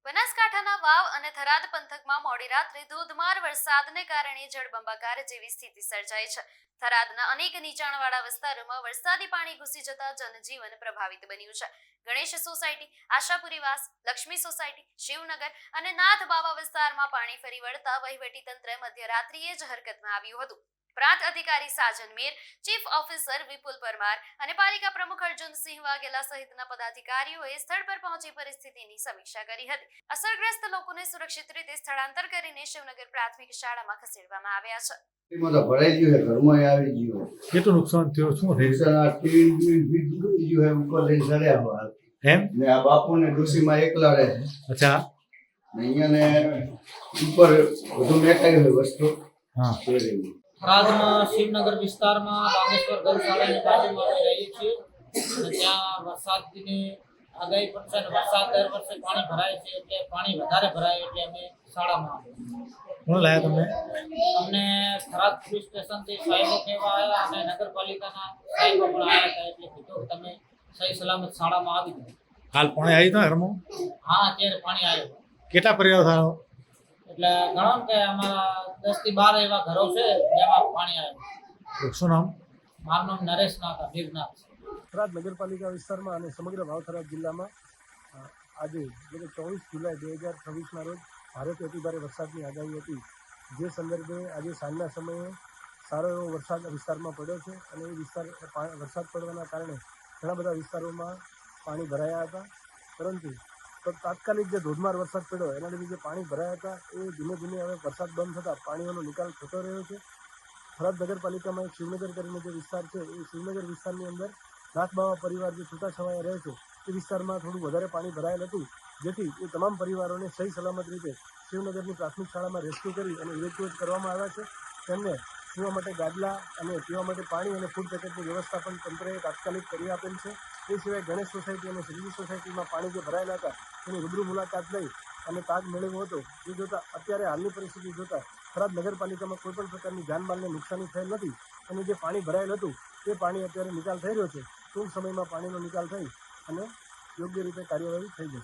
બનાસકાંઠાના વાવ અને થરાદ પંથકમાં મોડી રાત્રે ધોધમાર વરસાદને કારણે જળબંબાકાર જેવી સ્થિતિ સર્જાઈ છે। થરાદના અનેક નીચાણવાળા વિસ્તારોમાં વરસાદી પાણી ઘૂસી જતા જનજીવન પ્રભાવિત બન્યું છે। ગણેશ સોસાયટી, આશાપુરીવાસ, લક્ષ્મી સોસાયટી, શિવનગર અને નાથબાવા વિસ્તારમાં પાણી ફરી વળતા વહીવટીતંત્ર મધ્યરાત્રિએ જ હરકતમાં આવ્યું હતું। પ્રાંત અધિકારી સાજન મીર, ચીફ ઓફિસર વિપુલ પરમાર અને પાલિકા પ્રમુખ અર્જુનસિંહ વાઘેલા સહિતના પદાધિકારીઓએ સ્થળ પર પહોંચી પરિસ્થિતિની સમીક્ષા કરી હતી। અસરગ્રસ્ત લોકોને સુરક્ષિત રીતે સ્થળાંતર કરીને શિવનગર પ્રાથમિક શાળામાં ખસેડવામાં આવ્યા છે। એમાં તો ભરાઈ ગયું છે, ઘરમાં આવી ગયું। કેટલું નુકસાન થયું? શું થયું? નુકસાન આ ટીવી ડૂબી ગયું છે, ઉપર લઈને ચડ્યા હોય એમ ને આ બાપુને ડોશીમાં એકલા રહે। અચ્છા, અહીંયા ને ઉપર બધું મેકાઈ હોય વસ્તુ। હા, તે રહ્યું થરાદમાં શિવનગર વિસ્તારમાં બાગેશ્વર ગૌશાળાની બાજુમાં અમે રહીએ છીએ અને ત્યાં વરસાદની આગાહી પણ છે અને વરસાદ દર વર્ષે પાણી ભરાય છે, એટલે પાણી વધારે ભરાય એટલે અમે શાળામાં આવ્યા। કોણ લાયા તમને? અમને થરાદ પોલીસ સ્ટેશનથી સાહેબો કહેવા આવ્યા અને નગરપાલિકાના સાહેબો પણ આવ્યા હતા, એટલે કીધું કે તમે સહી સલામત શાળામાં આવી જાઓ। કાલ પાણી આવી હતા ઘરમાં? હા, અત્યારે પાણી આવ્યું। કેટલા પરિવાર થયો? એટલે ગણો કે અમારા 10 થી 12 એવા ઘરો છે જેમાં પાણી આવ્યું। શું નામ? મારું નામ નરેશ નાથ અભિરનાથ। થરાદ નગરપાલિકા વિસ્તારમાં અને સમગ્ર વાવ થરાદ જિલ્લામાં આજે એટલે 24 જુલાઈ 2026ના રોજ ભારેથી અતિભારે વરસાદની આગાહી હતી, જે સંદર્ભે આજે સાંજના સમયે સારો એવો વરસાદ વિસ્તારમાં પડ્યો છે અને એ વરસાદ પડવાના કારણે ઘણા બધા વિસ્તારોમાં પાણી ભરાયા હતા, પરંતુ તાત્કાલિક જે ધોધમાર વરસાદ પડ્યો એના લીધે જે પાણી ભરાયા હતા એ ધીમે ધીમે હવે વરસાદ બંધ થતાં પાણીનો નિકાલ થતો રહ્યો છે। થરાદ નગરપાલિકામાં એક શિવનગર કરીને જે વિસ્તાર છે એ શિવનગર વિસ્તારની અંદર નાથબાવા પરિવાર જે છૂટાછવાયા રહે છે એ વિસ્તારમાં થોડું વધારે પાણી ભરાયેલ હતું, જેથી એ તમામ પરિવારોને સહી સલામત રીતે શિવનગરની પ્રાથમિક શાળામાં રેસ્ક્યુ કરી અને ઇવેક્યુએટ કરવામાં આવ્યા છે। તેમને પીવા માટે ગાદલા અને પીવા માટે પાણી અને ફૂડ પેકેટની વ્યવસ્થા પણ તંત્રએ તાત્કાલિક કરી આપેલ છે। એ સિવાય ગણેશ સોસાયટી અને શ્રીજી સોસાયટીમાં પાણી જે ભરાયેલા હતા તેની રૂબરૂ મુલાકાત લઈ અને તાગ મેળવ્યો હતો। એ જોતાં અત્યારે હાલની પરિસ્થિતિ જોતાં થરાદ નગરપાલિકામાં કોઈપણ પ્રકારની જાનમાલને નુકસાની થયેલ નથી અને જે પાણી ભરાયેલ હતું તે પાણી અત્યારે નિકાલ થઈ રહ્યો છે। ટૂંક સમયમાં પાણીનો નિકાલ થઈ અને યોગ્ય રીતે કાર્યવાહી થઈ જશે।